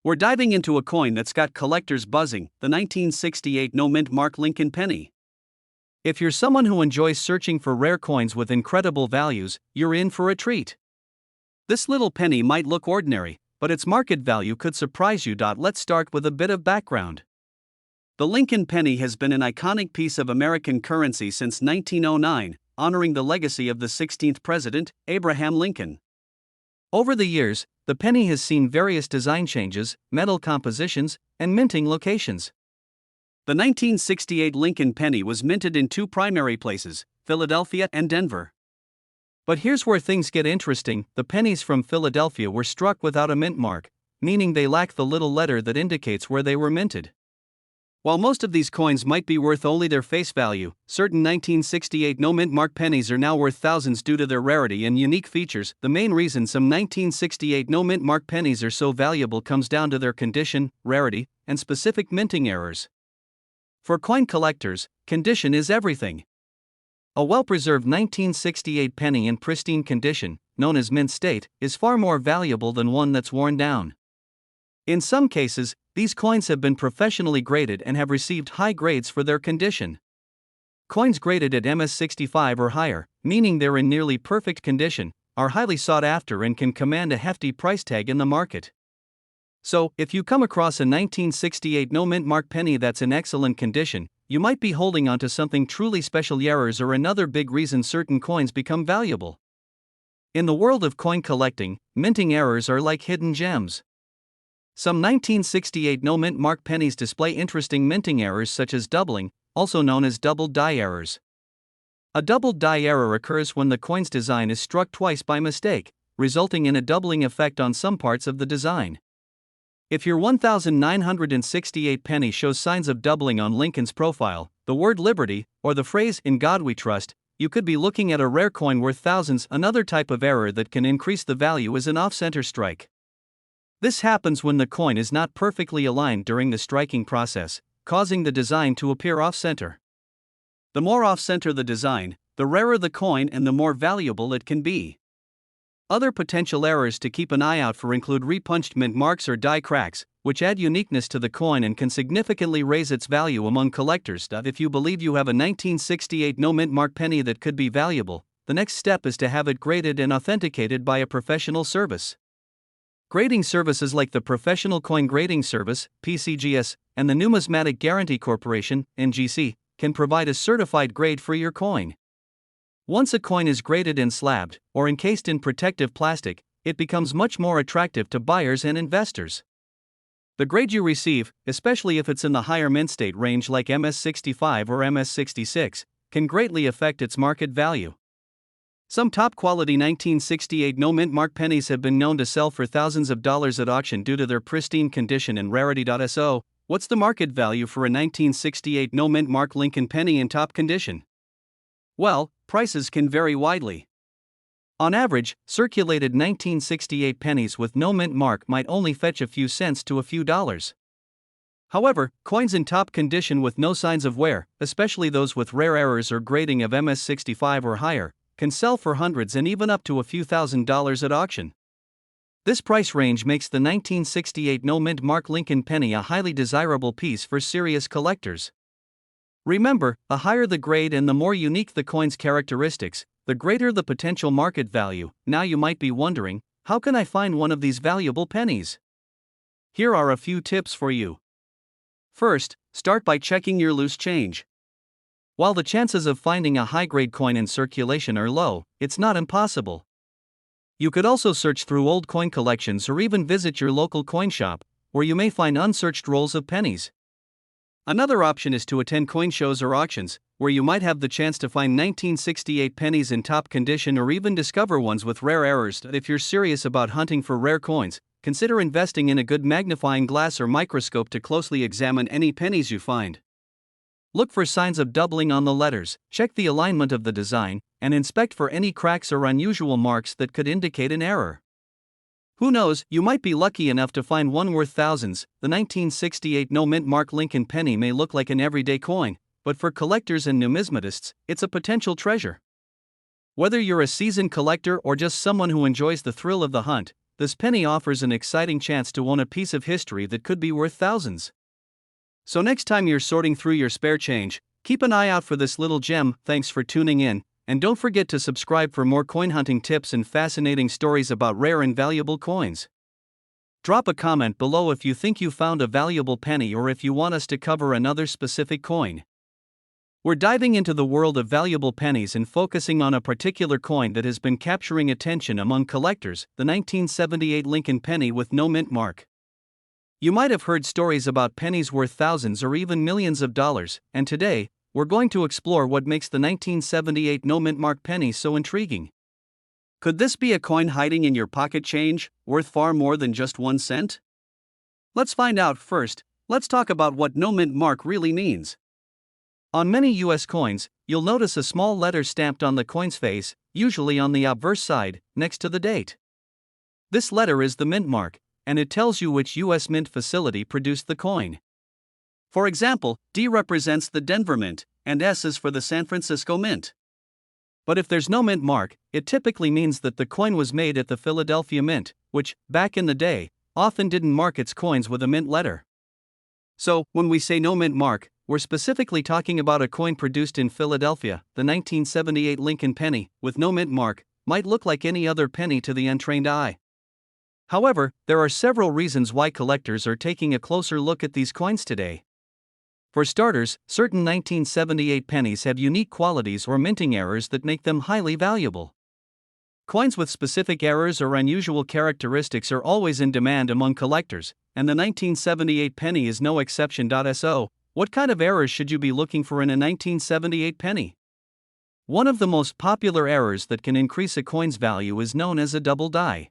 We're diving into a coin that's got collectors buzzing, the 1968 no-mint mark Lincoln penny. If you're someone who enjoys searching for rare coins with incredible values, you're in for a treat. This little penny might look ordinary, but its market value could surprise you. Let's start with a bit of background. The Lincoln penny has been an iconic piece of American currency since 1909, honoring the legacy of the 16th president, Abraham Lincoln. Over the years, the penny has seen various design changes, metal compositions, and minting locations. The 1968 Lincoln penny was minted in two primary places, Philadelphia and Denver. But here's where things get interesting: the pennies from Philadelphia were struck without a mint mark, meaning they lack the little letter that indicates where they were minted. While most of these coins might be worth only their face value, certain 1968 no-mint mark pennies are now worth thousands due to their rarity and unique features. The main reason some 1968 no-mint mark pennies are so valuable comes down to their condition, rarity, and specific minting errors. For coin collectors, condition is everything. A well-preserved 1968 penny in pristine condition, known as mint state, is far more valuable than one that's worn down. In some cases, these coins have been professionally graded and have received high grades for their condition. Coins graded at MS65 or higher, meaning they're in nearly perfect condition, are highly sought after and can command a hefty price tag in the market. So, if you come across a 1968 no-mint mark penny that's in excellent condition, you might be holding onto something truly special. Errors are another big reason certain coins become valuable. In the world of coin collecting, minting errors are like hidden gems. Some 1968 no-mint mark pennies display interesting minting errors such as doubling, also known as doubled die errors. A doubled die error occurs when the coin's design is struck twice by mistake, resulting in a doubling effect on some parts of the design. If your 1968 penny shows signs of doubling on Lincoln's profile, the word Liberty, or the phrase "In God We Trust," you could be looking at a rare coin worth thousands. Another type of error that can increase the value is an off-center strike. This happens when the coin is not perfectly aligned during the striking process, causing the design to appear off-center. The more off-center the design, the rarer the coin and the more valuable it can be. Other potential errors to keep an eye out for include repunched mint marks or die cracks, which add uniqueness to the coin and can significantly raise its value among collectors. If you believe you have a 1968 no-mint mark penny that could be valuable, the next step is to have it graded and authenticated by a professional service. Grading services like the Professional Coin Grading Service, PCGS, and the Numismatic Guarantee Corporation, NGC, can provide a certified grade for your coin. Once a coin is graded and slabbed, or encased in protective plastic, it becomes much more attractive to buyers and investors. The grade you receive, especially if it's in the higher mint state range like MS65 or MS66, can greatly affect its market value. Some top-quality 1968 no-mint mark pennies have been known to sell for thousands of dollars at auction due to their pristine condition and rarity. So, what's the market value for a 1968 no-mint mark Lincoln penny in top condition? Well, prices can vary widely. On average, circulated 1968 pennies with no mint mark might only fetch a few cents to a few dollars. However, coins in top condition with no signs of wear, especially those with rare errors or grading of MS65 or higher, can sell for hundreds and even up to a few $1,000s at auction. This price range makes the 1968 no-mint mark Lincoln penny a highly desirable piece for serious collectors. Remember, the higher the grade and the more unique the coin's characteristics, the greater the potential market value. Now you might be wondering, how can I find one of these valuable pennies? Here are a few tips for you. First, start by checking your loose change. While the chances of finding a high-grade coin in circulation are low, it's not impossible. You could also search through old coin collections or even visit your local coin shop, where you may find unsearched rolls of pennies. Another option is to attend coin shows or auctions, where you might have the chance to find 1968 pennies in top condition or even discover ones with rare errors. If you're serious about hunting for rare coins, consider investing in a good magnifying glass or microscope to closely examine any pennies you find. Look for signs of doubling on the letters, check the alignment of the design, and inspect for any cracks or unusual marks that could indicate an error. Who knows, you might be lucky enough to find one worth thousands. The 1968 no-mint mark Lincoln penny may look like an everyday coin, but for collectors and numismatists, it's a potential treasure. Whether you're a seasoned collector or just someone who enjoys the thrill of the hunt, this penny offers an exciting chance to own a piece of history that could be worth thousands. So next time you're sorting through your spare change, keep an eye out for this little gem. Thanks for tuning in, and don't forget to subscribe for more coin hunting tips and fascinating stories about rare and valuable coins. Drop a comment below if you think you found a valuable penny or if you want us to cover another specific coin. We're diving into the world of valuable pennies and focusing on a particular coin that has been capturing attention among collectors, the 1978 Lincoln penny with no mint mark. You might have heard stories about pennies worth thousands or even millions of dollars, and today, we're going to explore what makes the 1978 no mint mark penny so intriguing. Could this be a coin hiding in your pocket change, worth far more than just 1 cent? Let's find out. First, let's talk about what no mint mark really means. On many US coins, you'll notice a small letter stamped on the coin's face, usually on the obverse side, next to the date. This letter is the mint mark, and it tells you which US mint facility produced the coin. For example, D represents the Denver Mint, and S is for the San Francisco Mint. But if there's no mint mark, it typically means that the coin was made at the Philadelphia Mint, which, back in the day, often didn't mark its coins with a mint letter. So, when we say no mint mark, we're specifically talking about a coin produced in Philadelphia. The 1978 Lincoln penny, with no mint mark, might look like any other penny to the untrained eye. However, there are several reasons why collectors are taking a closer look at these coins today. For starters, certain 1978 pennies have unique qualities or minting errors that make them highly valuable. Coins with specific errors or unusual characteristics are always in demand among collectors, and the 1978 penny is no exception. So, what kind of errors should you be looking for in a 1978 penny? One of the most popular errors that can increase a coin's value is known as a double die.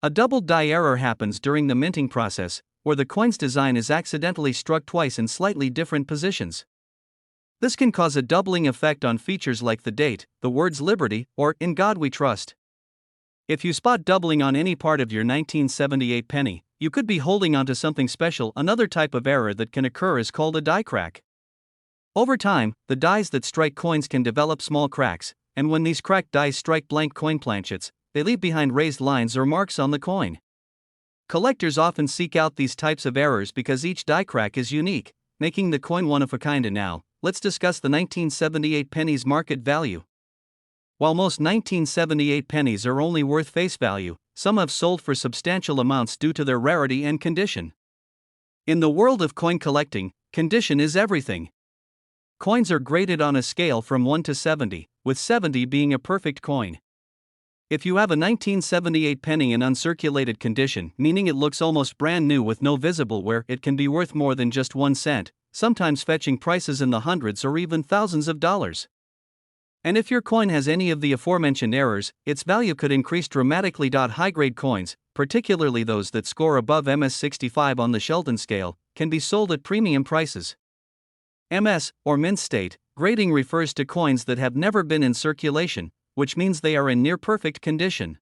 A double die error happens during the minting process, where the coin's design is accidentally struck twice in slightly different positions. This can cause a doubling effect on features like the date, the words Liberty, or In God We Trust. If you spot doubling on any part of your 1978 penny, you could be holding onto something special. Another type of error that can occur is called a die crack. Over time, the dies that strike coins can develop small cracks, and when these cracked dies strike blank coin planchets, they leave behind raised lines or marks on the coin. Collectors often seek out these types of errors because each die crack is unique, making the coin one of a kind. And now, let's discuss the 1978 penny's market value. While most 1978 pennies are only worth face value, some have sold for substantial amounts due to their rarity and condition. In the world of coin collecting, condition is everything. Coins are graded on a scale from 1 to 70, with 70 being a perfect coin. If you have a 1978 penny in uncirculated condition, meaning it looks almost brand new with no visible wear, it can be worth more than just 1 cent, sometimes fetching prices in the hundreds or even thousands of dollars. And if your coin has any of the aforementioned errors, its value could increase dramatically. High-grade coins, particularly those that score above MS65 on the Sheldon scale, can be sold at premium prices. MS, or mint state, grading refers to coins that have never been in circulation, which means they are in near-perfect condition.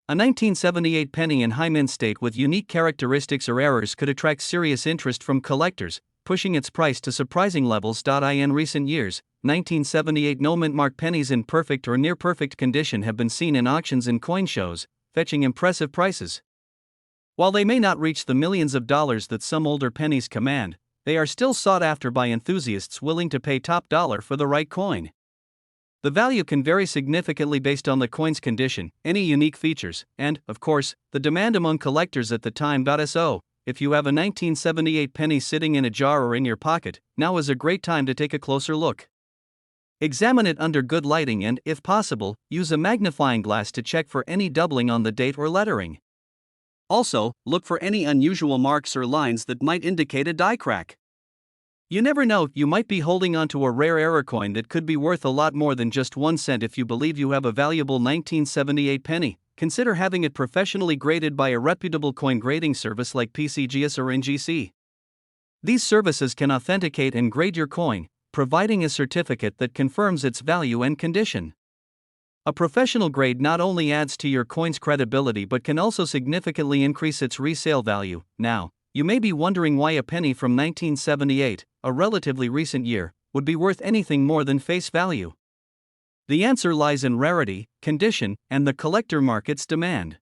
A 1978 penny in high mint state with unique characteristics or errors could attract serious interest from collectors, pushing its price to surprising levels. In recent years, 1978 no mint mark pennies in perfect or near perfect condition have been seen in auctions and coin shows, fetching impressive prices. While they may not reach the millions of dollars that some older pennies command, they are still sought after by enthusiasts willing to pay top dollar for the right coin. The value can vary significantly based on the coin's condition, any unique features, and, of course, the demand among collectors at the time. So, if you have a 1978 penny sitting in a jar or in your pocket, now is a great time to take a closer look. Examine it under good lighting and, if possible, use a magnifying glass to check for any doubling on the date or lettering. Also, look for any unusual marks or lines that might indicate a die crack. You never know, you might be holding onto a rare error coin that could be worth a lot more than just 1 cent. If you believe you have a valuable 1978 penny, consider having it professionally graded by a reputable coin grading service like PCGS or NGC. These services can authenticate and grade your coin, providing a certificate that confirms its value and condition. A professional grade not only adds to your coin's credibility but can also significantly increase its resale value. Now, you may be wondering why a penny from 1978, a relatively recent year, would be worth anything more than face value. The answer lies in rarity, condition, and the collector market's demand.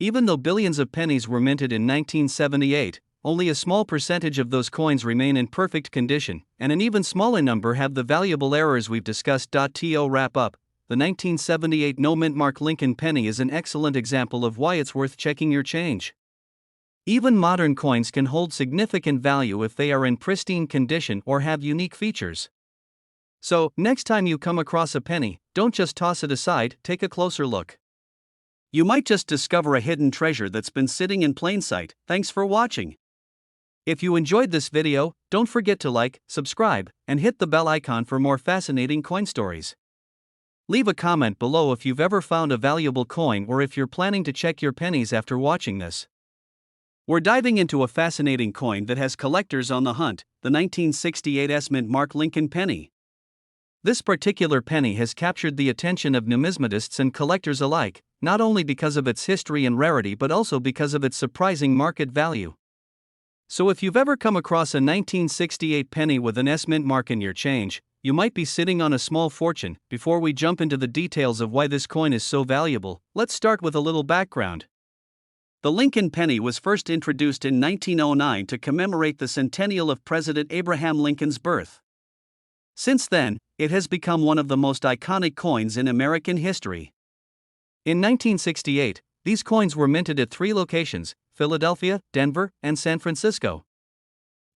Even though billions of pennies were minted in 1978, only a small percentage of those coins remain in perfect condition, and an even smaller number have the valuable errors we've discussed. To wrap up, the 1978 no mint mark Lincoln penny is an excellent example of why it's worth checking your change. Even modern coins can hold significant value if they are in pristine condition or have unique features. So, next time you come across a penny, don't just toss it aside, take a closer look. You might just discover a hidden treasure that's been sitting in plain sight. Thanks for watching. If you enjoyed this video, don't forget to like, subscribe, and hit the bell icon for more fascinating coin stories. Leave a comment below if you've ever found a valuable coin or if you're planning to check your pennies after watching this. We're diving into a fascinating coin that has collectors on the hunt, the 1968 S-mint mark Lincoln penny. This particular penny has captured the attention of numismatists and collectors alike, not only because of its history and rarity but also because of its surprising market value. So if you've ever come across a 1968 penny with an S-mint mark in your change, you might be sitting on a small fortune. Before we jump into the details of why this coin is so valuable, let's start with a little background. The Lincoln penny was first introduced in 1909 to commemorate the centennial of President Abraham Lincoln's birth. Since then, it has become one of the most iconic coins in American history. In 1968, these coins were minted at 3 locations: Philadelphia, Denver, and San Francisco.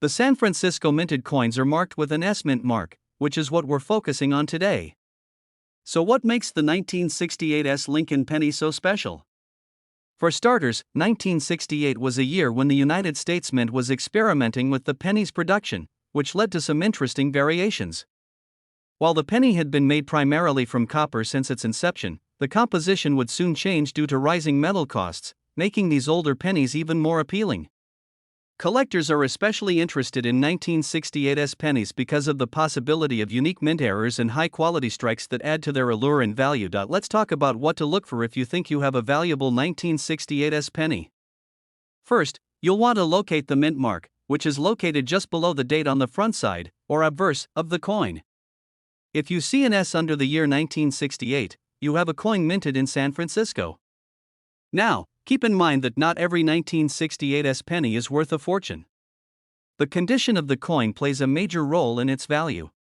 The San Francisco minted coins are marked with an S-mint mark, which is what we're focusing on today. So what makes the 1968 S Lincoln penny so special? For starters, 1968 was a year when the United States Mint was experimenting with the penny's production, which led to some interesting variations. While the penny had been made primarily from copper since its inception, the composition would soon change due to rising metal costs, making these older pennies even more appealing. Collectors are especially interested in 1968 S pennies because of the possibility of unique mint errors and high-quality strikes that add to their allure and value. Let's talk about what to look for if you think you have a valuable 1968 S penny. First, you'll want to locate the mint mark, which is located just below the date on the front side, or obverse, of the coin. If you see an S under the year 1968, you have a coin minted in San Francisco. Now, keep in mind that not every 1968 S penny is worth a fortune. The condition of the coin plays a major role in its value.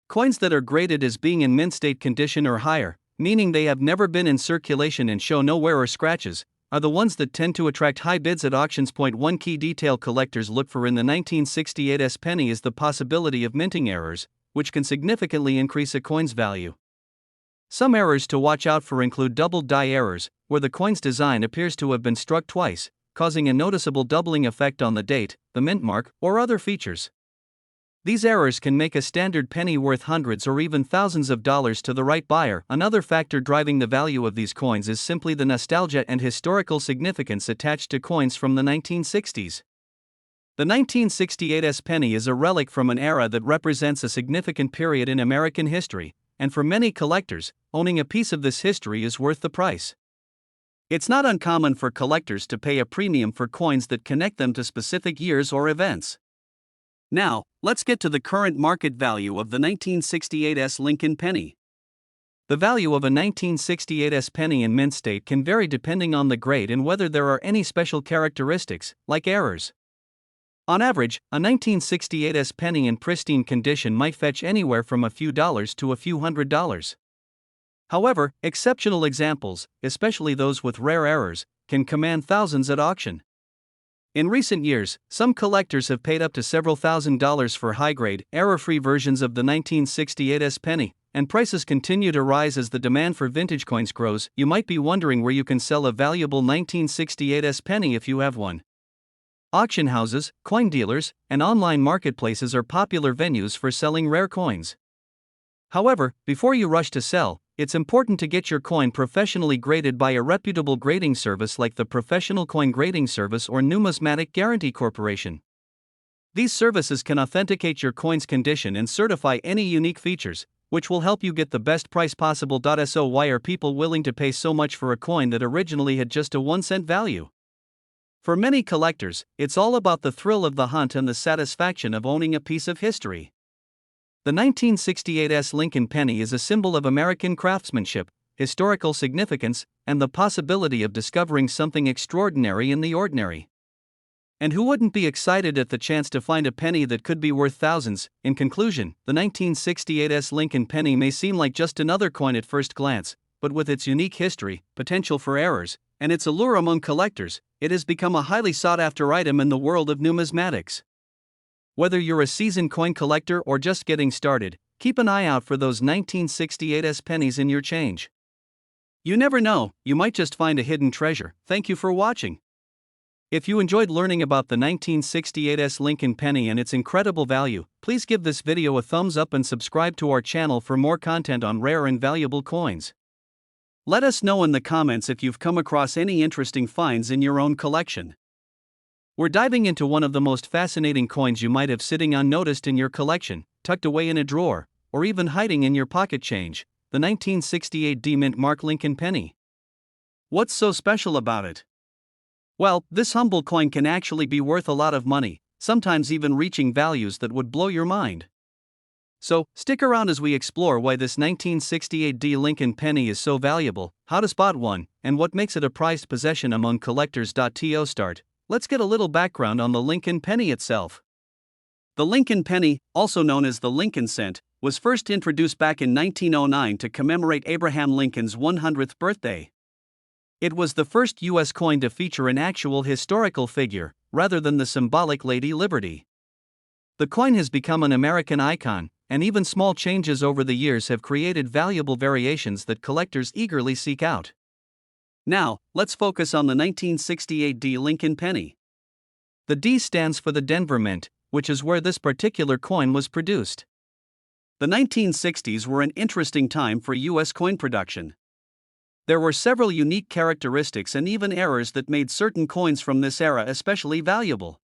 Coins that are graded as being in mint state condition or higher, meaning they have never been in circulation and show no wear or scratches, are the ones that tend to attract high bids at auctions. One key detail collectors look for in the 1968 S penny is the possibility of minting errors, which can significantly increase a coin's value. Some errors to watch out for include double die errors, where the coin's design appears to have been struck twice, causing a noticeable doubling effect on the date, the mint mark, or other features. These errors can make a standard penny worth hundreds or even thousands of dollars to the right buyer. Another factor driving the value of these coins is simply the nostalgia and historical significance attached to coins from the 1960s. The 1968 S penny is a relic from an era that represents a significant period in American history, and for many collectors, owning a piece of this history is worth the price. It's not uncommon for collectors to pay a premium for coins that connect them to specific years or events. Now, let's get to the current market value of the 1968 S Lincoln penny. The value of a 1968 S penny in mint state can vary depending on the grade and whether there are any special characteristics, like errors. On average, a 1968 S penny in pristine condition might fetch anywhere from a few dollars to a few $100s. However, exceptional examples, especially those with rare errors, can command thousands at auction. In recent years, some collectors have paid up to several $1,000s for high-grade, error-free versions of the 1968 S penny, and prices continue to rise as the demand for vintage coins grows. You might be wondering where you can sell a valuable 1968 S penny if you have one. Auction houses, coin dealers, and online marketplaces are popular venues for selling rare coins. However, before you rush to sell, it's important to get your coin professionally graded by a reputable grading service like the Professional Coin Grading Service or Numismatic Guarantee Corporation. These services can authenticate your coin's condition and certify any unique features, which will help you get the best price possible. So why are people willing to pay so much for a coin that originally had just a 1-cent value? For many collectors, it's all about the thrill of the hunt and the satisfaction of owning a piece of history. The 1968 S Lincoln penny is a symbol of American craftsmanship, historical significance, and the possibility of discovering something extraordinary in the ordinary. And who wouldn't be excited at the chance to find a penny that could be worth thousands? In conclusion, the 1968 Lincoln penny may seem like just another coin at first glance, but with its unique history, potential for errors, and its allure among collectors, it has become a highly sought-after item in the world of numismatics. Whether you're a seasoned coin collector or just getting started, keep an eye out for those 1968 pennies in your change. You never know, you might just find a hidden treasure. Thank you for watching. If you enjoyed learning about the 1968 Lincoln penny and its incredible value, please give this video a thumbs up and subscribe to our channel for more content on rare and valuable coins. Let us know in the comments if you've come across any interesting finds in your own collection. We're diving into one of the most fascinating coins you might have sitting unnoticed in your collection, tucked away in a drawer, or even hiding in your pocket change, the 1968 Mint Mark Lincoln penny. What's so special about it? Well, this humble coin can actually be worth a lot of money, sometimes even reaching values that would blow your mind. So, stick around as we explore why this 1968 Lincoln penny is so valuable, how to spot one, and what makes it a prized possession among collectors. To start, let's get a little background on the Lincoln penny itself. The Lincoln penny, also known as the Lincoln cent, was first introduced back in 1909 to commemorate Abraham Lincoln's 100th birthday. It was the first U.S. coin to feature an actual historical figure, rather than the symbolic Lady Liberty. The coin has become an American icon, and even small changes over the years have created valuable variations that collectors eagerly seek out. Now, let's focus on the 1968 Lincoln penny. The D stands for the Denver Mint, which is where this particular coin was produced. The 1960s were an interesting time for U.S. coin production. There were several unique characteristics and even errors that made certain coins from this era especially valuable.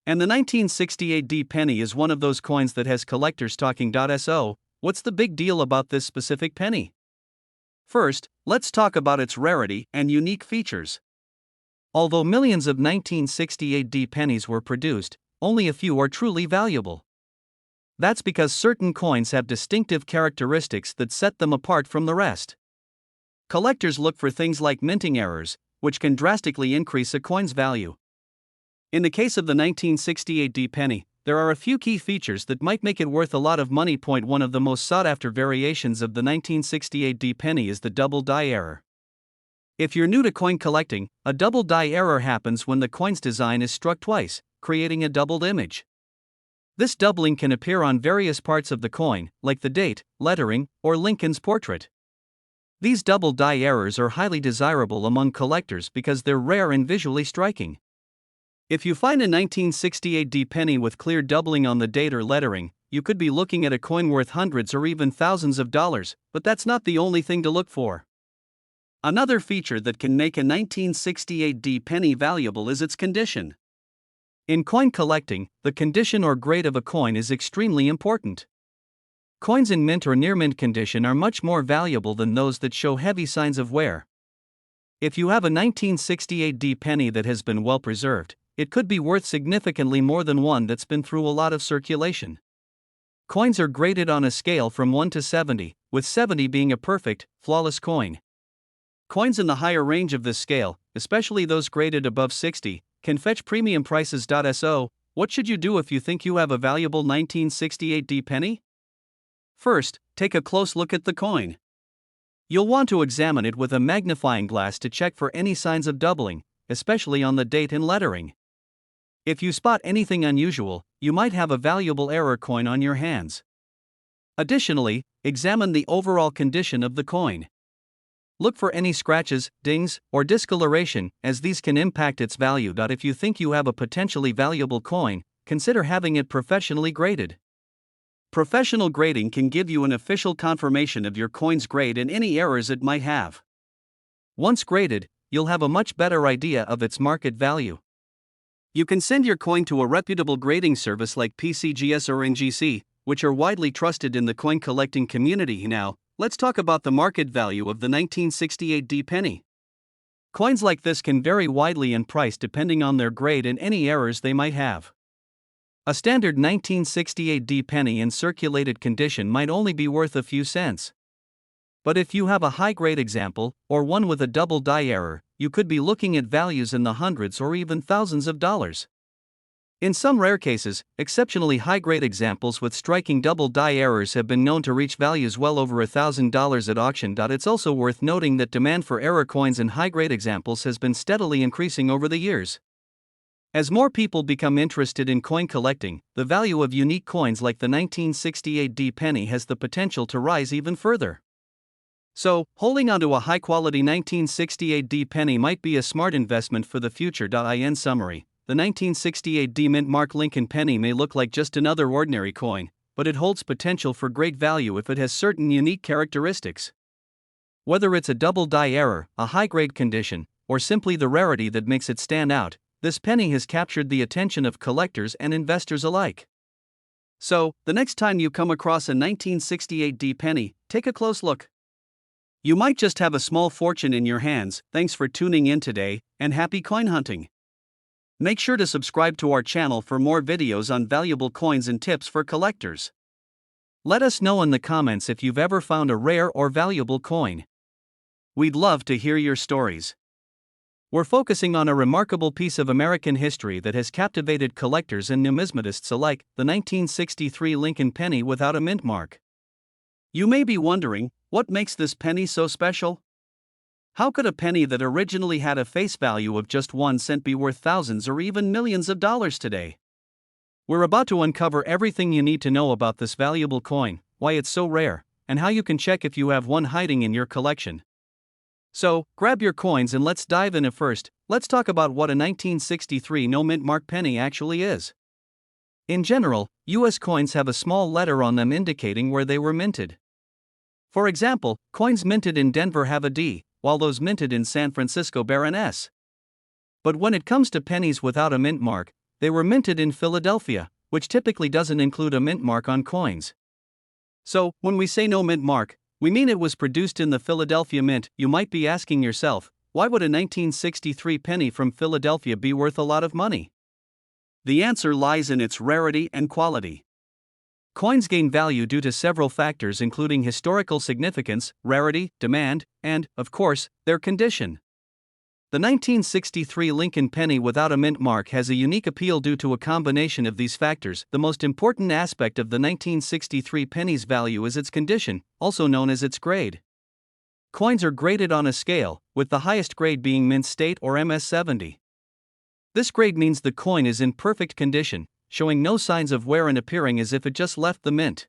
And the 1968 penny is one of those coins that has collectors talking. So, what's the big deal about this specific penny? First, let's talk about its rarity and unique features. Although millions of 1968 pennies were produced, only a few are truly valuable. That's because certain coins have distinctive characteristics that set them apart from the rest. Collectors look for things like minting errors, which can drastically increase a coin's value. In the case of the 1968 penny, there are a few key features that might make it worth a lot of money. One of the most sought-after variations of the 1968 penny is the double die error. If you're new to coin collecting, a double die error happens when the coin's design is struck twice, creating a doubled image. This doubling can appear on various parts of the coin, like the date, lettering, or Lincoln's portrait. These double die errors are highly desirable among collectors because they're rare and visually striking. If you find a 1968 penny with clear doubling on the date or lettering, you could be looking at a coin worth hundreds or even thousands of dollars, but that's not the only thing to look for. Another feature that can make a 1968 penny valuable is its condition. In coin collecting, the condition or grade of a coin is extremely important. Coins in mint or near mint condition are much more valuable than those that show heavy signs of wear. If you have a 1968 penny that has been well preserved, it could be worth significantly more than one that's been through a lot of circulation. Coins are graded on a scale from 1 to 70, with 70 being a perfect, flawless coin. Coins in the higher range of this scale, especially those graded above 60, can fetch premium prices. So, what should you do if you think you have a valuable 1968 penny? First, take a close look at the coin. You'll want to examine it with a magnifying glass to check for any signs of doubling, especially on the date and lettering. If you spot anything unusual, you might have a valuable error coin on your hands. Additionally, examine the overall condition of the coin. Look for any scratches, dings, or discoloration, as these can impact its value. If you think you have a potentially valuable coin, consider having it professionally graded. Professional grading can give you an official confirmation of your coin's grade and any errors it might have. Once graded, you'll have a much better idea of its market value. You can send your coin to a reputable grading service like PCGS or NGC, which are widely trusted in the coin collecting community. Now, let's talk about the market value of the 1968 penny. Coins like this can vary widely in price depending on their grade and any errors they might have. A standard 1968 penny in circulated condition might only be worth a few cents. But if you have a high-grade example, or one with a double die error, you could be looking at values in the hundreds or even thousands of dollars. In some rare cases, exceptionally high-grade examples with striking double die errors have been known to reach values well over $1,000 at auction. It's also worth noting that demand for error coins and high-grade examples has been steadily increasing over the years. As more people become interested in coin collecting, the value of unique coins like the 1968 D penny has the potential to rise even further. So, holding onto a high-quality 1968 D penny might be a smart investment for the future. In summary, the 1968 D Mint Mark Lincoln penny may look like just another ordinary coin, but it holds potential for great value if it has certain unique characteristics. Whether it's a double die error, a high-grade condition, or simply the rarity that makes it stand out, this penny has captured the attention of collectors and investors alike. So, the next time you come across a 1968 D penny, take a close look. You might just have a small fortune in your hands. Thanks for tuning in today, and happy coin hunting. Make sure to subscribe to our channel for more videos on valuable coins and tips for collectors. Let us know in the comments if you've ever found a rare or valuable coin. We'd love to hear your stories. We're focusing on a remarkable piece of American history that has captivated collectors and numismatists alike, the 1963 Lincoln penny without a mint mark. You may be wondering, what makes this penny so special? How could a penny that originally had a face value of just 1 cent be worth thousands or even millions of dollars today? We're about to uncover everything you need to know about this valuable coin, why it's so rare, and how you can check if you have one hiding in your collection. So, grab your coins and let's dive in. First, let's talk about what a 1963 no-mint mark penny actually is. In general, U.S. coins have a small letter on them indicating where they were minted. For example, coins minted in Denver have a D, while those minted in San Francisco bear an S. But when it comes to pennies without a mint mark, they were minted in Philadelphia, which typically doesn't include a mint mark on coins. So, when we say no mint mark, we mean it was produced in the Philadelphia Mint. You might be asking yourself, why would a 1963 penny from Philadelphia be worth a lot of money? The answer lies in its rarity and quality. Coins gain value due to several factors including historical significance, rarity, demand, and, of course, their condition. The 1963 Lincoln penny without a mint mark has a unique appeal due to a combination of these factors. The most important aspect of the 1963 penny's value is its condition, also known as its grade. Coins are graded on a scale, with the highest grade being mint state or MS-70. This grade means the coin is in perfect condition, showing no signs of wear and appearing as if it just left the mint.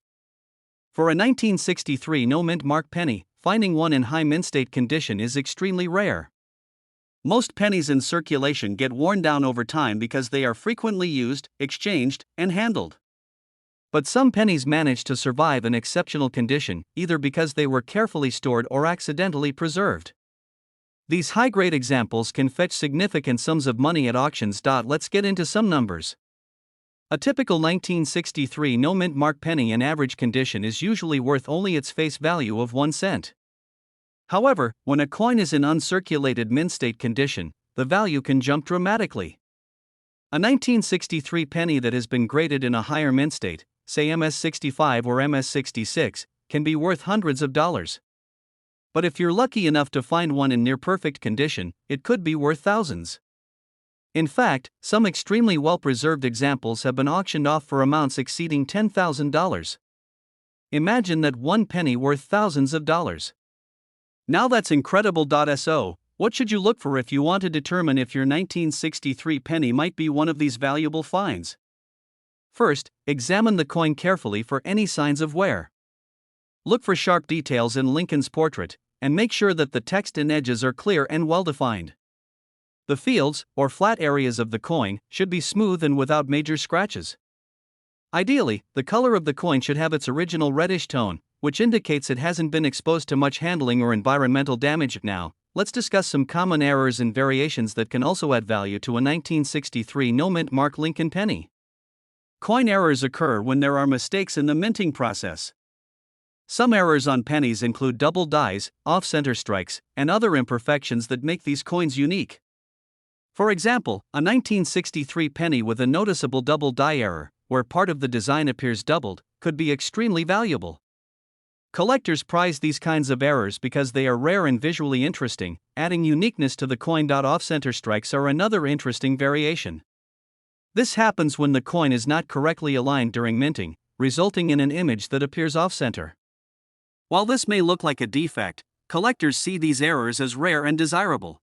For a 1963 no-mint mark penny, finding one in high mint state condition is extremely rare. Most pennies in circulation get worn down over time because they are frequently used, exchanged, and handled. But some pennies manage to survive in exceptional condition, either because they were carefully stored or accidentally preserved. These high-grade examples can fetch significant sums of money at auctions. Let's get into some numbers. A typical 1963 no-mint mark penny in average condition is usually worth only its face value of 1 cent. However, when a coin is in uncirculated mint state condition, the value can jump dramatically. A 1963 penny that has been graded in a higher mint state, say MS-65 or MS-66, can be worth hundreds of dollars. But if you're lucky enough to find one in near-perfect condition, it could be worth thousands. In fact, some extremely well-preserved examples have been auctioned off for amounts exceeding $10,000. Imagine that one penny worth thousands of dollars. Now that's incredible. So, what should you look for if you want to determine if your 1963 penny might be one of these valuable finds? First, examine the coin carefully for any signs of wear. Look for sharp details in Lincoln's portrait, and make sure that the text and edges are clear and well-defined. The fields, or flat areas of the coin, should be smooth and without major scratches. Ideally, the color of the coin should have its original reddish tone, which indicates it hasn't been exposed to much handling or environmental damage. Now, let's discuss some common errors and variations that can also add value to a 1963 no-mint mark Lincoln penny. Coin errors occur when there are mistakes in the minting process. Some errors on pennies include double dies, off-center strikes, and other imperfections that make these coins unique. For example, a 1963 penny with a noticeable double die error, where part of the design appears doubled, could be extremely valuable. Collectors prize these kinds of errors because they are rare and visually interesting, adding uniqueness to the coin. Off-center strikes are another interesting variation. This happens when the coin is not correctly aligned during minting, resulting in an image that appears off-center. While this may look like a defect, collectors see these errors as rare and desirable.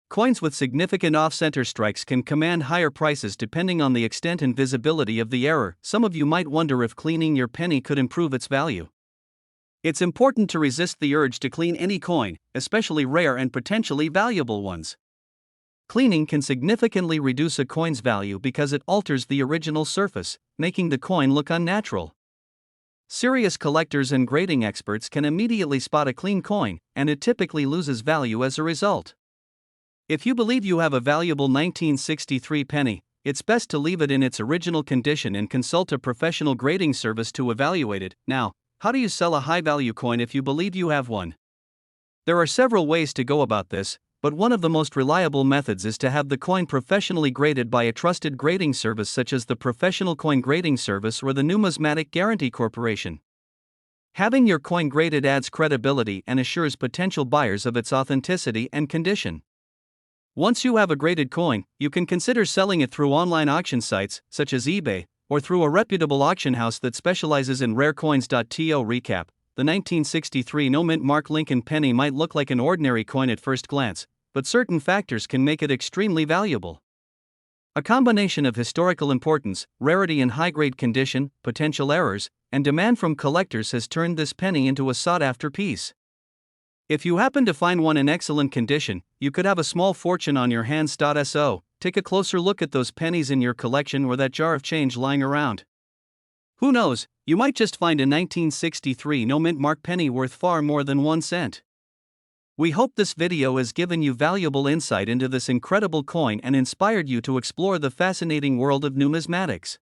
Coins with significant off-center strikes can command higher prices depending on the extent and visibility of the error. Some of you might wonder if cleaning your penny could improve its value. It's important to resist the urge to clean any coin, especially rare and potentially valuable ones. Cleaning can significantly reduce a coin's value because it alters the original surface, making the coin look unnatural. Serious collectors and grading experts can immediately spot a clean coin, and it typically loses value as a result. If you believe you have a valuable 1963 penny, it's best to leave it in its original condition and consult a professional grading service to evaluate it. Now, how do you sell a high-value coin if you believe you have one? There are several ways to go about this, but one of the most reliable methods is to have the coin professionally graded by a trusted grading service such as the Professional Coin Grading Service or the Numismatic Guarantee Corporation. Having your coin graded adds credibility and assures potential buyers of its authenticity and condition. Once you have a graded coin, you can consider selling it through online auction sites, such as eBay, or through a reputable auction house that specializes in rare coins. To recap, the 1963 no-mint Mark Lincoln penny might look like an ordinary coin at first glance, but certain factors can make it extremely valuable. A combination of historical importance, rarity and high-grade condition, potential errors, and demand from collectors has turned this penny into a sought-after piece. If you happen to find one in excellent condition, you could have a small fortune on your hands. So, take a closer look at those pennies in your collection or that jar of change lying around. Who knows, you might just find a 1963 no-mint Mark penny worth far more than 1 cent. We hope this video has given you valuable insight into this incredible coin and inspired you to explore the fascinating world of numismatics.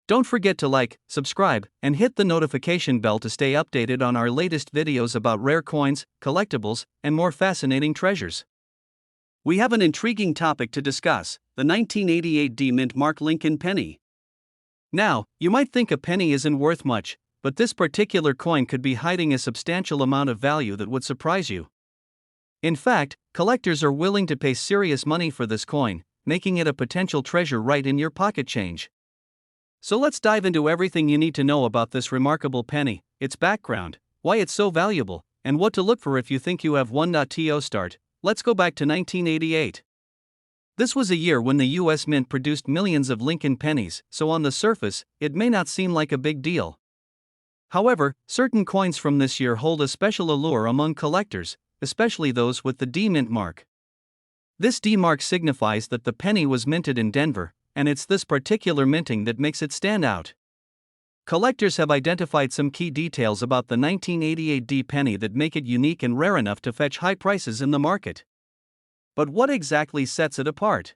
Don't forget to like, subscribe, and hit the notification bell to stay updated on our latest videos about rare coins, collectibles, and more fascinating treasures. We have an intriguing topic to discuss: the 1988 D-Mint Mark Lincoln penny. Now, you might think a penny isn't worth much, but this particular coin could be hiding a substantial amount of value that would surprise you. In fact, collectors are willing to pay serious money for this coin, making it a potential treasure right in your pocket change. So let's dive into everything you need to know about this remarkable penny, its background, why it's so valuable, and what to look for if you think you have one. To start, let's go back to 1988. This was a year when the US Mint produced millions of Lincoln pennies, so on the surface, it may not seem like a big deal. However, certain coins from this year hold a special allure among collectors, especially those with the D-Mint mark. This D mark signifies that the penny was minted in Denver, and it's this particular minting that makes it stand out. Collectors have identified some key details about the 1988 D penny that make it unique and rare enough to fetch high prices in the market. But what exactly sets it apart?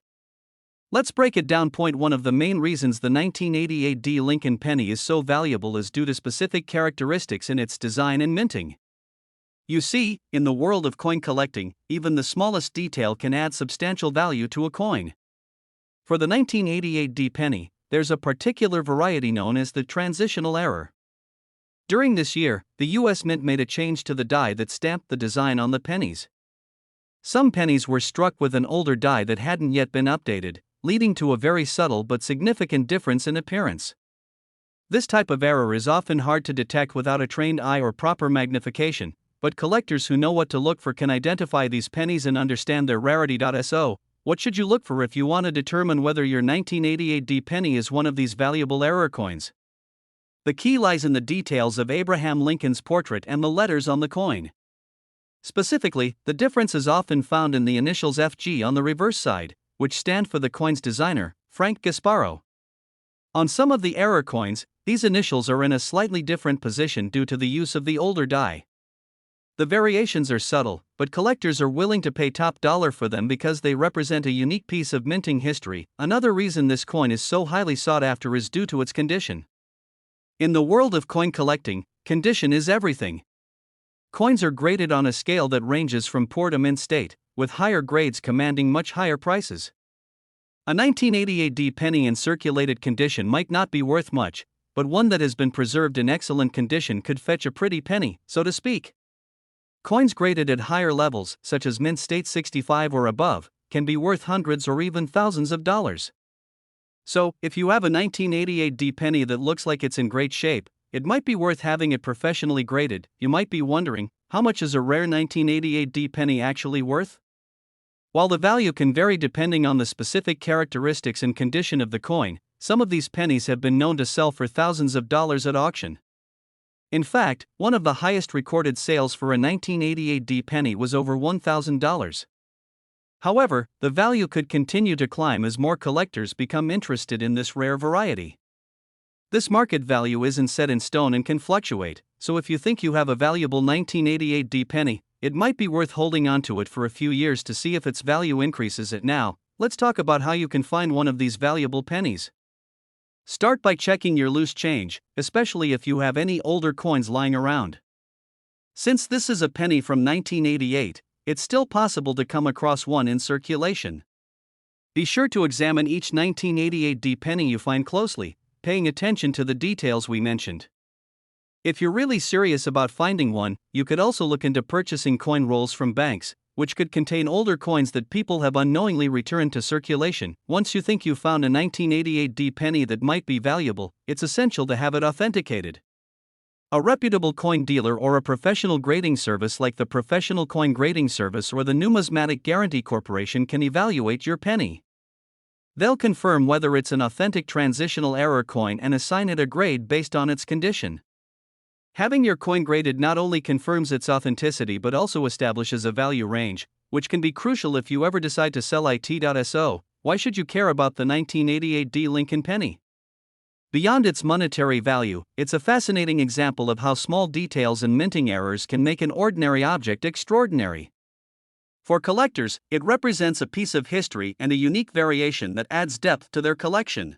Let's break it down. Point 1: of the main reasons the 1988 D Lincoln penny is so valuable is due to specific characteristics in its design and minting. You see, in the world of coin collecting, even the smallest detail can add substantial value to a coin. For the 1988 D penny, there's a particular variety known as the transitional error. During this year, the US Mint made a change to the die that stamped the design on the pennies. Some pennies were struck with an older die that hadn't yet been updated, leading to a very subtle but significant difference in appearance. This type of error is often hard to detect without a trained eye or proper magnification, but collectors who know what to look for can identify these pennies and understand their rarity. So, what should you look for if you want to determine whether your 1988 D penny is one of these valuable error coins? The key lies in the details of Abraham Lincoln's portrait and the letters on the coin. Specifically, the difference is often found in the initials FG on the reverse side, which stand for the coin's designer, Frank Gasparo. On some of the error coins, these initials are in a slightly different position due to the use of the older die. The variations are subtle, but collectors are willing to pay top dollar for them because they represent a unique piece of minting history. Another reason this coin is so highly sought after is due to its condition. In the world of coin collecting, condition is everything. Coins are graded on a scale that ranges from poor to mint state, with higher grades commanding much higher prices. A 1988 D penny in circulated condition might not be worth much, but one that has been preserved in excellent condition could fetch a pretty penny, so to speak. Coins graded at higher levels, such as mint state 65 or above, can be worth hundreds or even thousands of dollars. So, if you have a 1988 D penny that looks like it's in great shape, it might be worth having it professionally graded. You might be wondering, how much is a rare 1988 D penny actually worth? While the value can vary depending on the specific characteristics and condition of the coin, some of these pennies have been known to sell for thousands of dollars at auction. In fact, one of the highest recorded sales for a 1988 D penny was over $1,000. However, the value could continue to climb as more collectors become interested in this rare variety. This market value isn't set in stone and can fluctuate, so if you think you have a valuable 1988 D penny, it might be worth holding onto it for a few years to see if its value increases. Now, let's talk about how you can find one of these valuable pennies. Start by checking your loose change, especially if you have any older coins lying around. Since this is a penny from 1988, it's still possible to come across one in circulation. Be sure to examine each 1988 D penny you find closely, paying attention to the details we mentioned. If you're really serious about finding one, you could also look into purchasing coin rolls from banks, which could contain older coins that people have unknowingly returned to circulation. Once you think you've found a 1988 D penny that might be valuable, it's essential to have it authenticated. A reputable coin dealer or a professional grading service like the Professional Coin Grading Service or the Numismatic Guarantee Corporation can evaluate your penny. They'll confirm whether it's an authentic transitional error coin and assign it a grade based on its condition. Having your coin graded not only confirms its authenticity but also establishes a value range, which can be crucial if you ever decide to sell it. So, why should you care about the 1988 D Lincoln penny? Beyond its monetary value, it's a fascinating example of how small details and minting errors can make an ordinary object extraordinary. For collectors, it represents a piece of history and a unique variation that adds depth to their collection.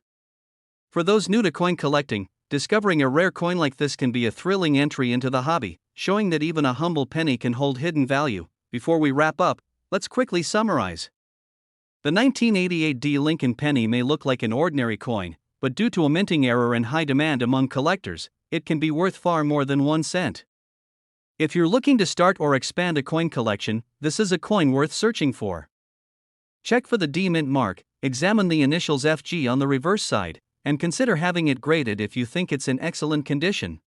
For those new to coin collecting, discovering a rare coin like this can be a thrilling entry into the hobby, showing that even a humble penny can hold hidden value. Before we wrap up, let's quickly summarize. The 1988 D Lincoln penny may look like an ordinary coin, but due to a minting error and high demand among collectors, it can be worth far more than 1 cent. If you're looking to start or expand a coin collection, this is a coin worth searching for. Check for the D mint mark, examine the initials FG on the reverse side, and consider having it graded if you think it's in excellent condition.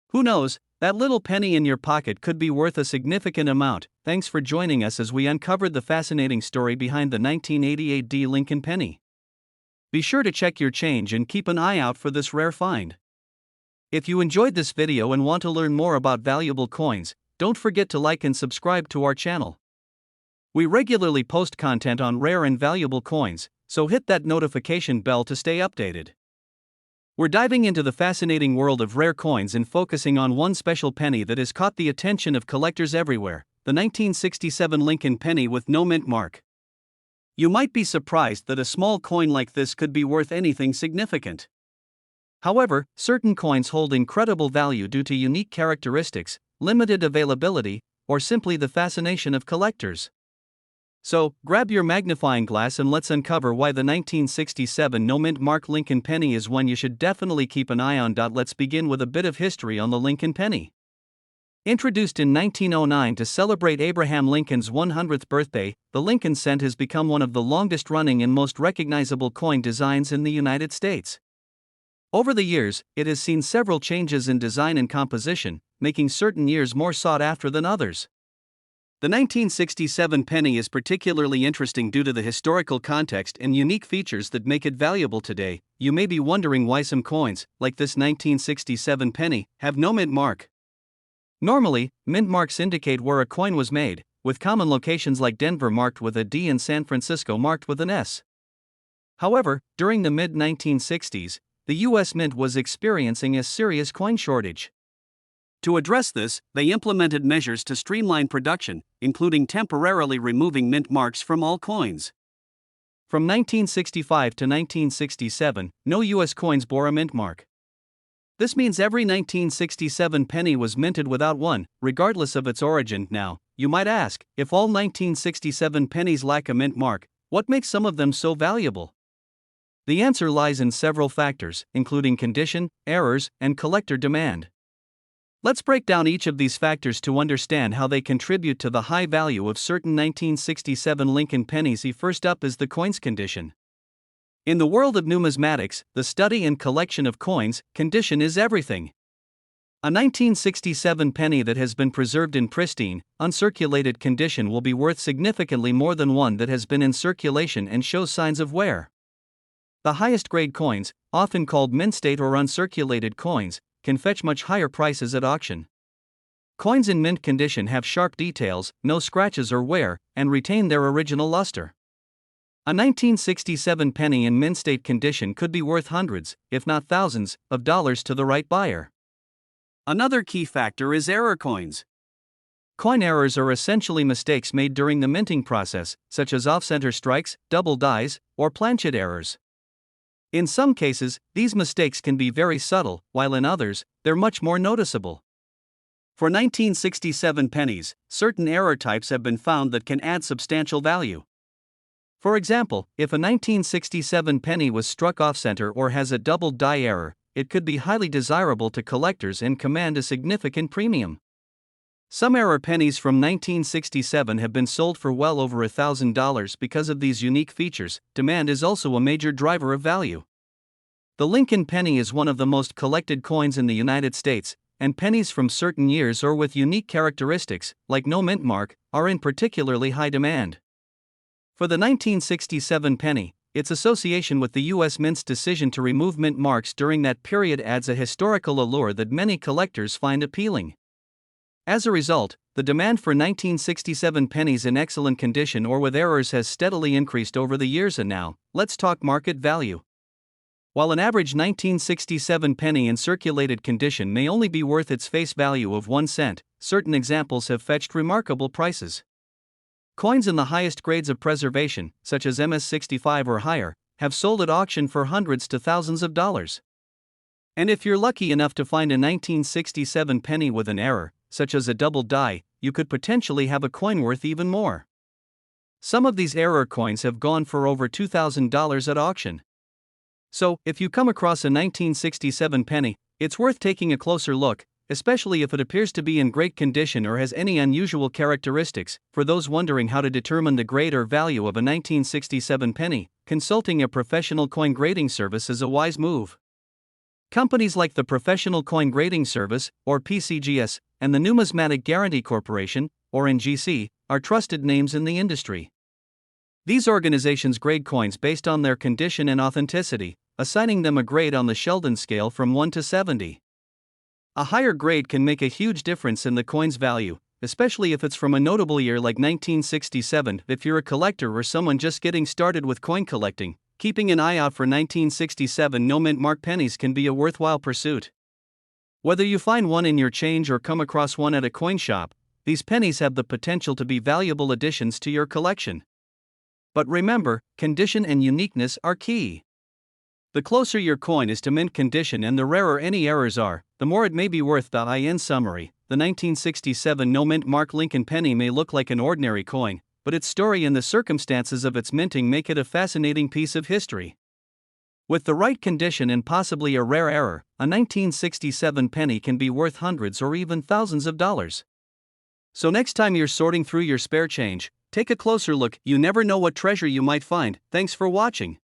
Who knows, that little penny in your pocket could be worth a significant amount. Thanks for joining us as we uncovered the fascinating story behind the 1988 D Lincoln penny. Be sure to check your change and keep an eye out for this rare find. If you enjoyed this video and want to learn more about valuable coins, don't forget to like and subscribe to our channel. We regularly post content on rare and valuable coins, so hit that notification bell to stay updated. We're diving into the fascinating world of rare coins and focusing on one special penny that has caught the attention of collectors everywhere, the 1967 Lincoln penny with no mint mark. You might be surprised that a small coin like this could be worth anything significant. However, certain coins hold incredible value due to unique characteristics, limited availability, or simply the fascination of collectors. So, grab your magnifying glass and let's uncover why the 1967 no mint mark Lincoln penny is one you should definitely keep an eye on. Let's begin with a bit of history on the Lincoln penny. Introduced in 1909 to celebrate Abraham Lincoln's 100th birthday, the Lincoln cent has become one of the longest-running and most recognizable coin designs in the United States. Over the years, it has seen several changes in design and composition, making certain years more sought after than others. The 1967 penny is particularly interesting due to the historical context and unique features that make it valuable today. You may be wondering why some coins, like this 1967 penny, have no mint mark. Normally, mint marks indicate where a coin was made, with common locations like Denver marked with a D and San Francisco marked with an S. However, during the mid-1960s, the U.S. Mint was experiencing a serious coin shortage. To address this, they implemented measures to streamline production, including temporarily removing mint marks from all coins. From 1965 to 1967, no U.S. coins bore a mint mark. This means every 1967 penny was minted without one, regardless of its origin. Now, you might ask, if all 1967 pennies lack a mint mark, what makes some of them so valuable? The answer lies in several factors, including condition, errors, and collector demand. Let's break down each of these factors to understand how they contribute to the high value of certain 1967 Lincoln pennies. First up is the coin's condition. In the world of numismatics, the study and collection of coins, condition is everything. A 1967 penny that has been preserved in pristine, uncirculated condition will be worth significantly more than one that has been in circulation and shows signs of wear. The highest grade coins, often called mint state or uncirculated coins, can fetch much higher prices at auction. Coins in mint condition have sharp details, no scratches or wear, and retain their original luster. A 1967 penny in mint state condition could be worth hundreds, if not thousands, of dollars to the right buyer. Another key factor is error coins. Coin errors are essentially mistakes made during the minting process, such as off-center strikes, double dies, or planchet errors. In some cases, these mistakes can be very subtle, while in others, they're much more noticeable. For 1967 pennies, certain error types have been found that can add substantial value. For example, if a 1967 penny was struck off-center or has a double die error, it could be highly desirable to collectors and command a significant premium. Some error pennies from 1967 have been sold for well over $1,000 because of these unique features. Demand is also a major driver of value. The Lincoln penny is one of the most collected coins in the United States, and pennies from certain years or with unique characteristics, like no mint mark, are in particularly high demand. For the 1967 penny, its association with the U.S. Mint's decision to remove mint marks during that period adds a historical allure that many collectors find appealing. As a result, the demand for 1967 pennies in excellent condition or with errors has steadily increased over the years. And now, let's talk market value. While an average 1967 penny in circulated condition may only be worth its face value of 1 cent, certain examples have fetched remarkable prices. Coins in the highest grades of preservation, such as MS-65 or higher, have sold at auction for hundreds to thousands of dollars. And if you're lucky enough to find a 1967 penny with an error, such as a double die, you could potentially have a coin worth even more. Some of these error coins have gone for over $2,000 at auction. So, if you come across a 1967 penny, it's worth taking a closer look, especially if it appears to be in great condition or has any unusual characteristics. For those wondering how to determine the grade or value of a 1967 penny, consulting a professional coin grading service is a wise move. Companies like the Professional Coin Grading Service, or PCGS, and the Numismatic Guarantee Corporation, or NGC, are trusted names in the industry. These organizations grade coins based on their condition and authenticity, assigning them a grade on the Sheldon scale from 1 to 70. A higher grade can make a huge difference in the coin's value, especially if it's from a notable year like 1967. If you're a collector or someone just getting started with coin collecting, keeping an eye out for 1967 no mint mark pennies can be a worthwhile pursuit. Whether you find one in your change or come across one at a coin shop, these pennies have the potential to be valuable additions to your collection. But remember, condition and uniqueness are key. The closer your coin is to mint condition and the rarer any errors are, the more it may be worth. In summary, the 1967 no mint mark Lincoln penny may look like an ordinary coin, but its story and the circumstances of its minting make it a fascinating piece of history. With the right condition and possibly a rare error, a 1967 penny can be worth hundreds or even thousands of dollars. So next time you're sorting through your spare change, take a closer look. You never know what treasure you might find. Thanks for watching.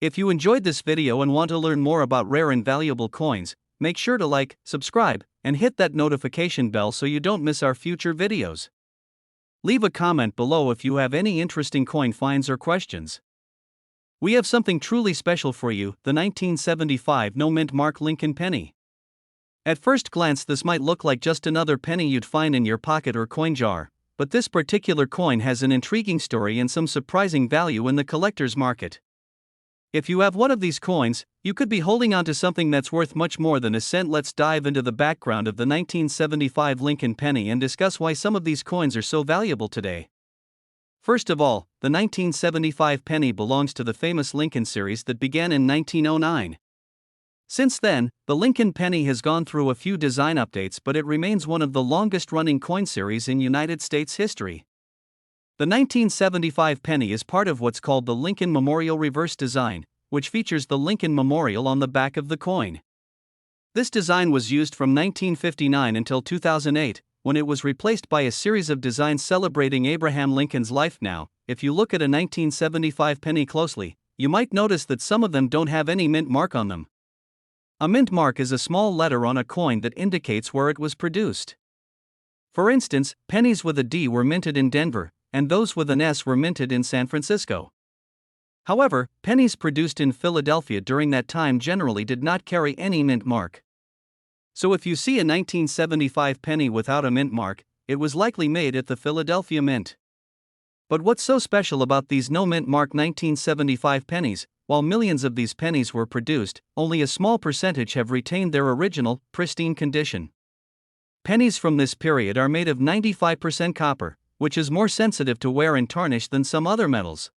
If you enjoyed this video and want to learn more about rare and valuable coins, make sure to like, subscribe, and hit that notification bell so you don't miss our future videos. Leave a comment below if you have any interesting coin finds or questions. We have something truly special for you, the 1975 no mint mark Lincoln penny. At first glance this might look like just another penny you'd find in your pocket or coin jar, but this particular coin has an intriguing story and some surprising value in the collector's market. If you have one of these coins, you could be holding on to something that's worth much more than a cent. Let's dive into the background of the 1975 Lincoln penny and discuss why some of these coins are so valuable today. First of all, the 1975 penny belongs to the famous Lincoln series that began in 1909. Since then, the Lincoln penny has gone through a few design updates, but it remains one of the longest-running coin series in United States history. The 1975 penny is part of what's called the Lincoln Memorial Reverse Design, which features the Lincoln Memorial on the back of the coin. This design was used from 1959 until 2008, when it was replaced by a series of designs celebrating Abraham Lincoln's life. Now, if you look at a 1975 penny closely, you might notice that some of them don't have any mint mark on them. A mint mark is a small letter on a coin that indicates where it was produced. For instance, pennies with a D were minted in Denver, and those with an S were minted in San Francisco. However, pennies produced in Philadelphia during that time generally did not carry any mint mark. So if you see a 1975 penny without a mint mark, it was likely made at the Philadelphia Mint. But what's so special about these no mint mark 1975 pennies? While millions of these pennies were produced, only a small percentage have retained their original, pristine condition. Pennies from this period are made of 95% copper, which is more sensitive to wear and tarnish than some other metals.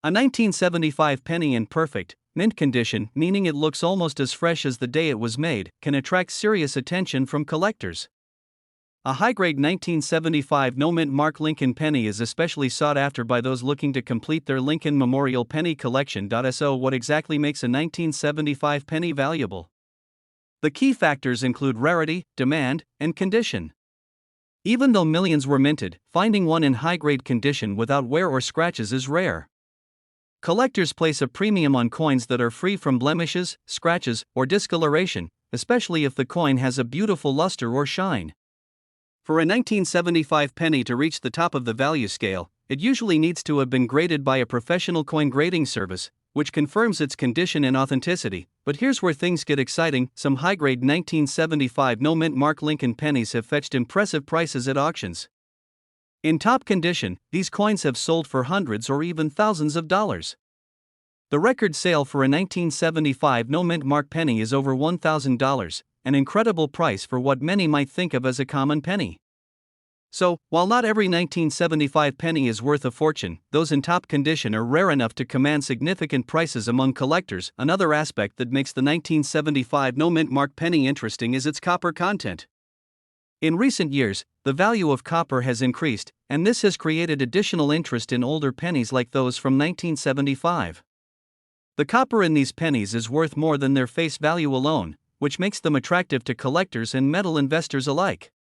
A 1975 penny in perfect, mint condition, meaning it looks almost as fresh as the day it was made, can attract serious attention from collectors. A high-grade 1975 no-mint mark Lincoln penny is especially sought after by those looking to complete their Lincoln Memorial penny collection. So what exactly makes a 1975 penny valuable? The key factors include rarity, demand, and condition. Even though millions were minted, finding one in high-grade condition without wear or scratches is rare. Collectors place a premium on coins that are free from blemishes, scratches, or discoloration, especially if the coin has a beautiful luster or shine. For a 1975 penny to reach the top of the value scale, it usually needs to have been graded by a professional coin grading service, which confirms its condition and authenticity. But here's where things get exciting: some high-grade 1975 no-mint mark Lincoln pennies have fetched impressive prices at auctions. In top condition, these coins have sold for hundreds or even thousands of dollars. The record sale for a 1975 no-mint mark penny is over $1,000, an incredible price for what many might think of as a common penny. So, while not every 1975 penny is worth a fortune, those in top condition are rare enough to command significant prices among collectors. Another aspect that makes the 1975 no-mint mark penny interesting is its copper content. In recent years, the value of copper has increased, and this has created additional interest in older pennies like those from 1975. The copper in these pennies is worth more than their face value alone, which makes them attractive to collectors and metal investors alike.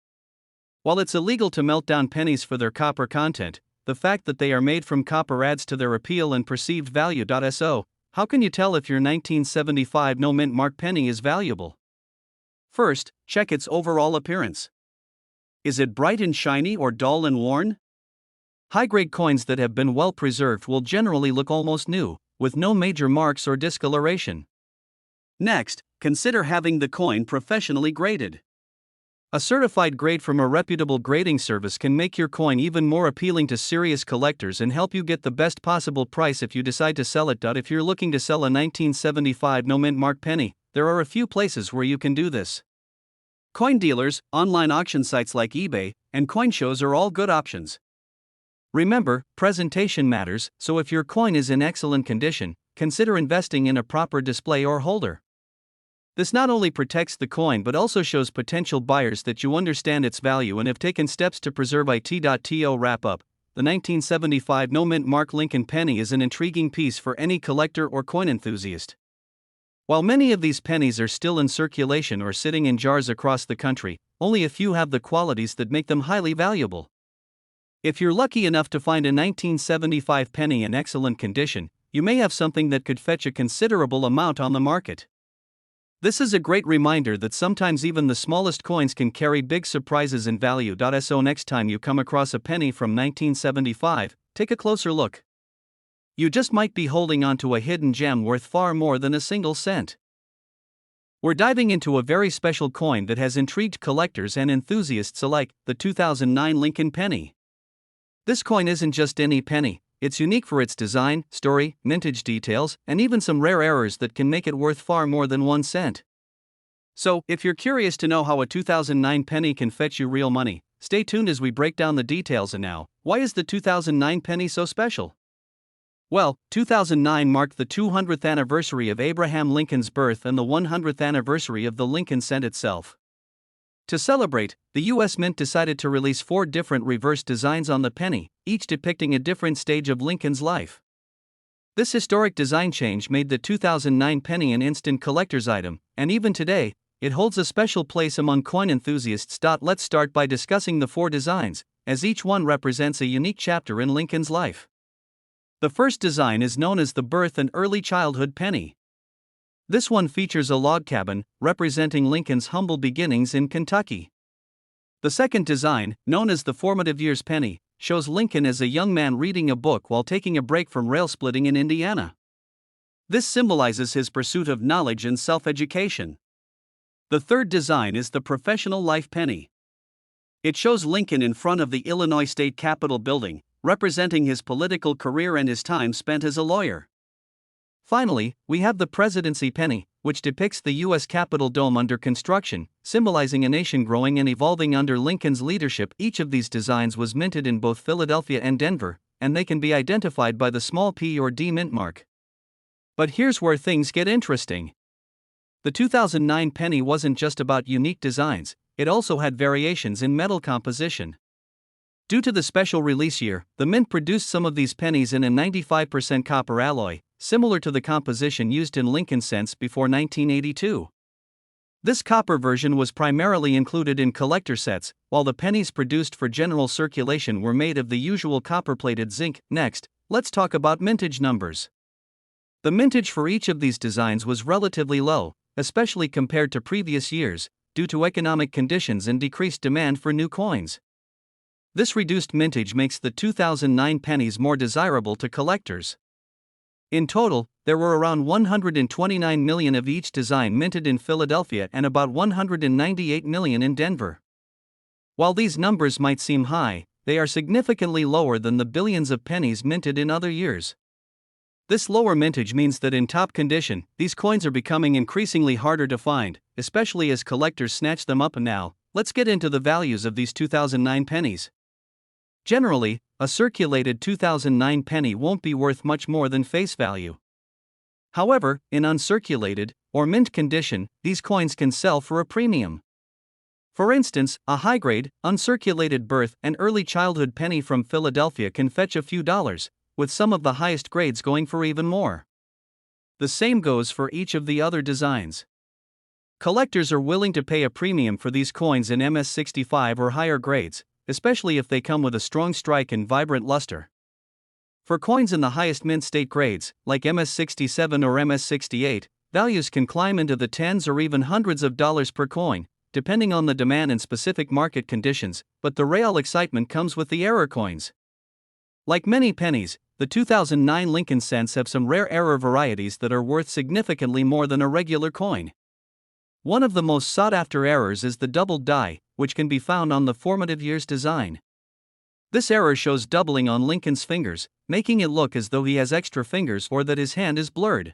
While it's illegal to melt down pennies for their copper content, the fact that they are made from copper adds to their appeal and perceived value. So, how can you tell if your 1975 no-mint mark penny is valuable? First, check its overall appearance. Is it bright and shiny or dull and worn? High-grade coins that have been well preserved will generally look almost new, with no major marks or discoloration. Next, consider having the coin professionally graded. A certified grade from a reputable grading service can make your coin even more appealing to serious collectors and help you get the best possible price if you decide to sell it. If you're looking to sell a 1975 no-mint mark penny, there are a few places where you can do this. Coin dealers, online auction sites like eBay, and coin shows are all good options. Remember, presentation matters, so if your coin is in excellent condition, consider investing in a proper display or holder. This not only protects the coin but also shows potential buyers that you understand its value and have taken steps to preserve it. To wrap up, the 1975 no-mint mark Lincoln penny is an intriguing piece for any collector or coin enthusiast. While many of these pennies are still in circulation or sitting in jars across the country, only a few have the qualities that make them highly valuable. If you're lucky enough to find a 1975 penny in excellent condition, you may have something that could fetch a considerable amount on the market. This is a great reminder that sometimes even the smallest coins can carry big surprises in value. So next time you come across a penny from 1975, take a closer look. You just might be holding onto a hidden gem worth far more than a single cent. We're diving into a very special coin that has intrigued collectors and enthusiasts alike, the 2009 Lincoln penny. This coin isn't just any penny, it's unique for its design, story, mintage details, and even some rare errors that can make it worth far more than 1 cent. So, if you're curious to know how a 2009 penny can fetch you real money, stay tuned as we break down the details. And now, why is the 2009 penny so special? Well, 2009 marked the 200th anniversary of Abraham Lincoln's birth and the 100th anniversary of the Lincoln Cent itself. To celebrate, the U.S. Mint decided to release 4 different reverse designs on the penny, each depicting a different stage of Lincoln's life. This historic design change made the 2009 penny an instant collector's item, and even today, it holds a special place among coin enthusiasts. Let's start by discussing the four designs, as each one represents a unique chapter in Lincoln's life. The first design is known as the birth and early childhood penny. This one features a log cabin, representing Lincoln's humble beginnings in Kentucky. The second design, known as the formative years penny, shows Lincoln as a young man reading a book while taking a break from rail splitting in Indiana. This symbolizes his pursuit of knowledge and self-education. The third design is the professional life penny. It shows Lincoln in front of the Illinois State Capitol building, representing his political career and his time spent as a lawyer. Finally, we have the presidency penny, which depicts the U.S. Capitol dome under construction, symbolizing a nation growing and evolving under Lincoln's leadership. Each of these designs was minted in both Philadelphia and Denver, and they can be identified by the small P or D mint mark. But here's where things get interesting. The 2009 penny wasn't just about unique designs, it also had variations in metal composition. Due to the special release year, the mint produced some of these pennies in a 95% copper alloy, similar to the composition used in Lincoln cents before 1982. This copper version was primarily included in collector sets, while the pennies produced for general circulation were made of the usual copper-plated zinc. Next, let's talk about mintage numbers. The mintage for each of these designs was relatively low, especially compared to previous years, due to economic conditions and decreased demand for new coins. This reduced mintage makes the 2009 pennies more desirable to collectors. In total, there were around 129 million of each design minted in Philadelphia and about 198 million in Denver. While these numbers might seem high, they are significantly lower than the billions of pennies minted in other years. This lower mintage means that in top condition, these coins are becoming increasingly harder to find, especially as collectors snatch them up. Now, let's get into the values of these 2009 pennies. Generally, a circulated 2009 penny won't be worth much more than face value. However, in uncirculated, or mint condition, these coins can sell for a premium. For instance, a high-grade, uncirculated birth and early childhood penny from Philadelphia can fetch a few dollars, with some of the highest grades going for even more. The same goes for each of the other designs. Collectors are willing to pay a premium for these coins in MS65 or higher grades, especially if they come with a strong strike and vibrant luster. For coins in the highest mint state grades, like MS67 or MS68, values can climb into the tens or even hundreds of dollars per coin, depending on the demand and specific market conditions, but the real excitement comes with the error coins. Like many pennies, the 2009 Lincoln cents have some rare error varieties that are worth significantly more than a regular coin. One of the most sought-after errors is the doubled die, which can be found on the formative years design. This error shows doubling on Lincoln's fingers, making it look as though he has extra fingers or that his hand is blurred.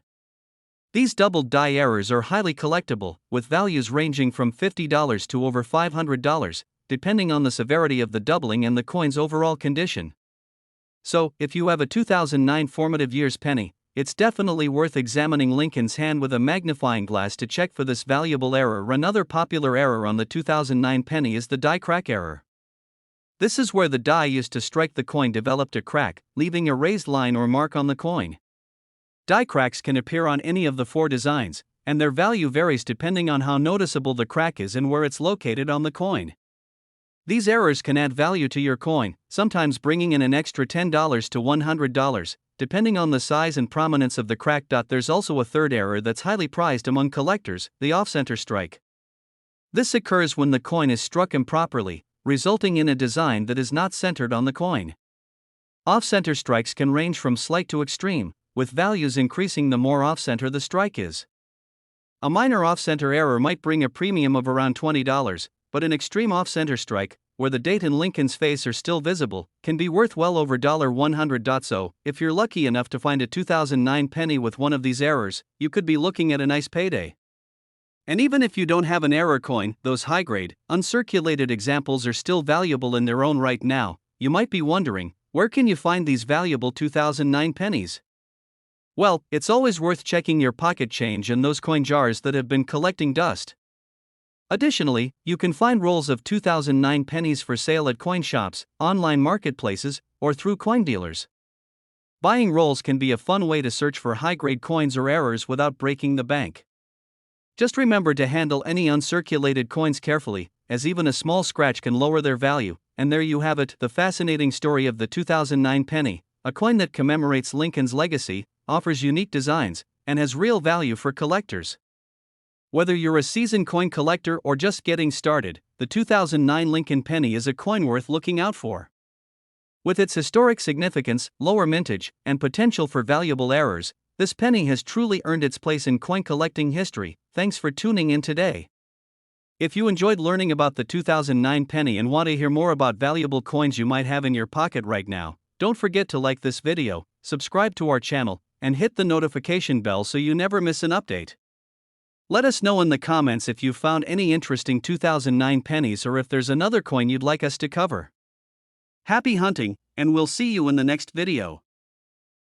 These doubled die errors are highly collectible, with values ranging from $50 to over $500, depending on the severity of the doubling and the coin's overall condition. So, if you have a 2009 formative years penny, it's definitely worth examining Lincoln's hand with a magnifying glass to check for this valuable error. Another popular error on the 2009 penny is the die crack error. This is where the die used to strike the coin developed a crack, leaving a raised line or mark on the coin. Die cracks can appear on any of the four designs, and their value varies depending on how noticeable the crack is and where it's located on the coin. These errors can add value to your coin, sometimes bringing in an extra $10 to $100, depending on the size and prominence of the crack. There's also a third error that's highly prized among collectors, the off-center strike. This occurs when the coin is struck improperly, resulting in a design that is not centered on the coin. Off-center strikes can range from slight to extreme, with values increasing the more off-center the strike is. A minor off-center error might bring a premium of around $20, but an extreme off-center strike, where the date and Lincoln's face are still visible, can be worth well over $100. So, if you're lucky enough to find a 2009 penny with one of these errors, you could be looking at a nice payday. And even if you don't have an error coin, those high-grade, uncirculated examples are still valuable in their own right. Now, you might be wondering, where can you find these valuable 2009 pennies? Well, it's always worth checking your pocket change and those coin jars that have been collecting dust. Additionally, you can find rolls of 2009 pennies for sale at coin shops, online marketplaces, or through coin dealers. Buying rolls can be a fun way to search for high-grade coins or errors without breaking the bank. Just remember to handle any uncirculated coins carefully, as even a small scratch can lower their value. And there you have it, the fascinating story of the 2009 penny, a coin that commemorates Lincoln's legacy, offers unique designs, and has real value for collectors. Whether you're a seasoned coin collector or just getting started, the 2009 Lincoln penny is a coin worth looking out for. With its historic significance, lower mintage, and potential for valuable errors, this penny has truly earned its place in coin collecting history. Thanks for tuning in today. If you enjoyed learning about the 2009 penny and want to hear more about valuable coins you might have in your pocket right now, don't forget to like this video, subscribe to our channel, and hit the notification bell so you never miss an update. Let us know in the comments if you found any interesting 2009 pennies or if there's another coin you'd like us to cover. Happy hunting, and we'll see you in the next video.